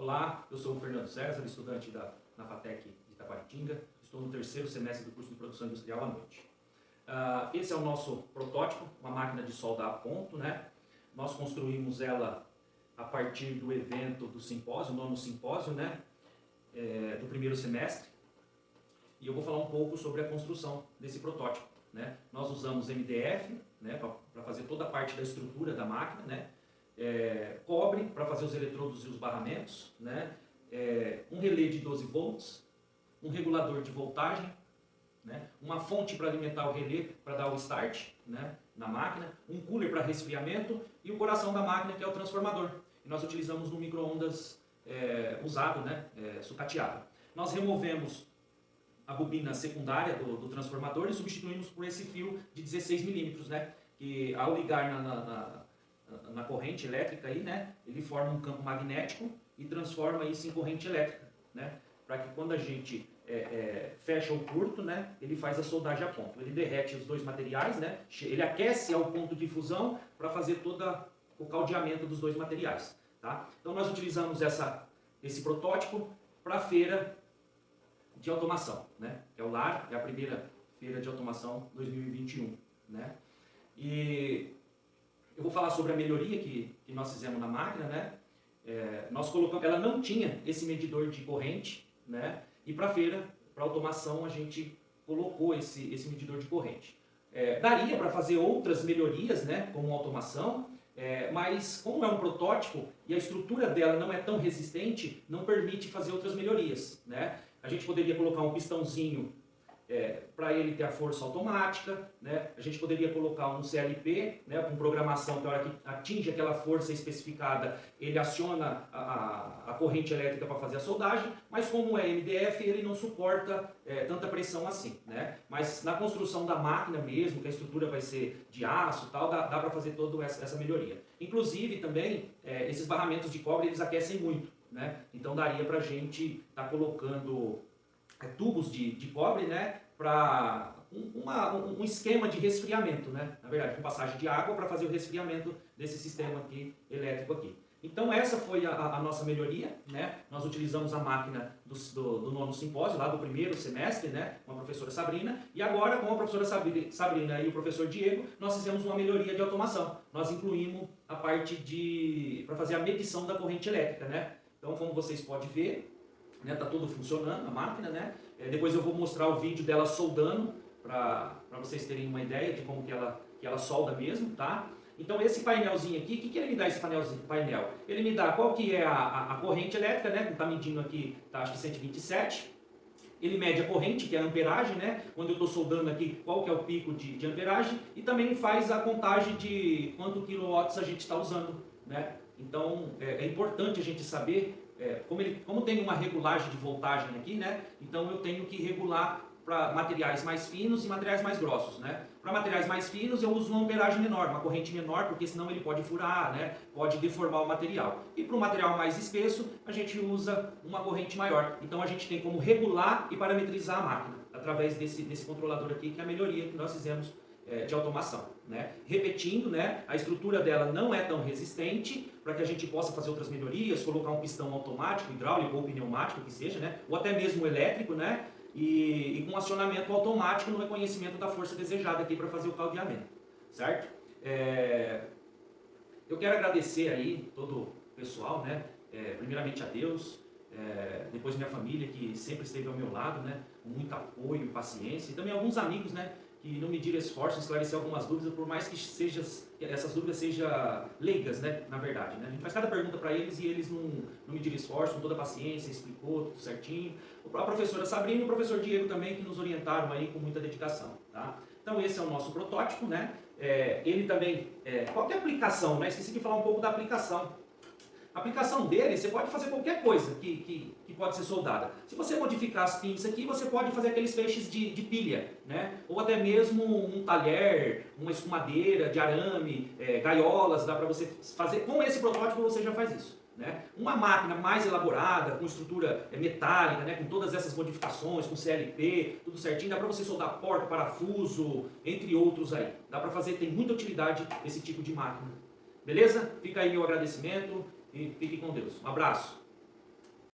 Olá, eu sou o Fernando César, estudante na FATEC de Itaquaritinga. Estou no terceiro semestre do curso de Produção Industrial à noite. Esse é o nosso protótipo, uma máquina de solda a ponto, né? Nós construímos ela a partir do evento do simpósio, o nono simpósio, né? Do primeiro semestre. E eu vou falar um pouco sobre a construção desse protótipo, né? Nós usamos MDF, né, para fazer toda a parte da estrutura da máquina, né? Cobre para fazer os eletrodos e os barramentos, né? Um relé de 12 volts, um regulador de voltagem, né? Uma fonte para alimentar o relé para dar o start, né, na máquina, um cooler para resfriamento e o coração da máquina, que é o transformador. E nós utilizamos no micro-ondas usado, né, sucateado. Nós removemos a bobina secundária do transformador e substituímos por esse fio de 16 milímetros, né, que ao ligar na corrente elétrica aí, né, ele forma um campo magnético e transforma isso em corrente elétrica, né, para que quando a gente fecha o curto, né, ele faz a soldagem a ponto. Ele derrete os dois materiais, né, ele aquece ao ponto de fusão para fazer todo o caldeamento dos dois materiais. Tá? Então nós utilizamos esse protótipo para a feira de automação, né, que é o LAR, é a primeira feira de automação 2021. Né? E eu vou falar sobre a melhoria que nós fizemos na máquina, né? Nós colocamos, ela não tinha esse medidor de corrente, né? E para a feira, para automação, a gente colocou esse medidor de corrente. Daria para fazer outras melhorias, né? Como automação, mas como é um protótipo e a estrutura dela não é tão resistente, não permite fazer outras melhorias, né? A gente poderia colocar um pistãozinho para ele ter a força automática, né? A gente poderia colocar um CLP, né, com programação que a hora que atinge aquela força especificada, ele aciona a corrente elétrica para fazer a soldagem, mas como é MDF, ele não suporta tanta pressão assim, né? Mas na construção da máquina mesmo, que a estrutura vai ser de aço e tal, dá para fazer toda essa melhoria. Inclusive também, esses barramentos de cobre, eles aquecem muito, né? Então daria para a gente estar colocando tubos de cobre, né, para um esquema de resfriamento, né, na verdade, com passagem de água para fazer o resfriamento desse sistema aqui, elétrico aqui. Então essa foi a nossa melhoria, né? Nós utilizamos a máquina do nono simpósio, lá do primeiro semestre, né, com a professora Sabrina, e agora com a professora Sabrina e o professor Diego, nós fizemos uma melhoria de automação. Nós incluímos a parte para fazer a medição da corrente elétrica, né? Então, como vocês podem ver, né, tá tudo funcionando, a máquina, né? Depois eu vou mostrar o vídeo dela soldando, para vocês terem uma ideia de como que ela solda mesmo, tá? Então esse painelzinho aqui, o que ele me dá esse painel? Ele me dá qual que é a corrente elétrica, né? Que tá medindo aqui, tá acho que 127. Ele mede a corrente, que é a amperagem, né? Quando eu estou soldando aqui, qual que é o pico de amperagem. E também faz a contagem de quanto quilowatts a gente está usando, né? Então é importante a gente saber, como tem uma regulagem de voltagem aqui, né? Então eu tenho que regular para materiais mais finos e materiais mais grossos, né? Para materiais mais finos eu uso uma amperagem menor, uma corrente menor, porque senão ele pode furar, né? Pode deformar o material. E para o material mais espesso a gente usa uma corrente maior. Então a gente tem como regular e parametrizar a máquina através desse controlador aqui, que é a melhoria que nós fizemos de automação, né? Repetindo, né, a estrutura dela não é tão resistente para que a gente possa fazer outras melhorias, colocar um pistão automático, hidráulico ou pneumático, que seja, né, ou até mesmo elétrico, né, e com acionamento automático no reconhecimento da força desejada aqui para fazer o caldeamento, certo? Eu quero agradecer aí todo o pessoal, né, primeiramente a Deus, depois minha família que sempre esteve ao meu lado, né, com muito apoio e paciência, e também alguns amigos, né, que não mediram esforço em esclarecer algumas dúvidas, por mais que essas dúvidas sejam leigas, né, na verdade. Né? A gente faz cada pergunta para eles e eles não mediram esforço, com toda a paciência, explicou tudo certinho. A professora Sabrina e o professor Diego também, que nos orientaram aí com muita dedicação. Tá? Então esse é o nosso protótipo, né? Ele também, qualquer aplicação, né? Esqueci de falar um pouco da aplicação. A aplicação dele, você pode fazer qualquer coisa que pode ser soldada. Se você modificar as pinças aqui, você pode fazer aqueles feixes de pilha, né? Ou até mesmo um talher, uma escumadeira de arame, gaiolas, dá para você fazer. Com esse protótipo você já faz isso, né? Uma máquina mais elaborada, com estrutura metálica, né? Com todas essas modificações, com CLP, tudo certinho, dá para você soldar porta, parafuso, entre outros aí. Dá para fazer, tem muita utilidade esse tipo de máquina. Beleza? Fica aí meu agradecimento. E fique com Deus. Um abraço.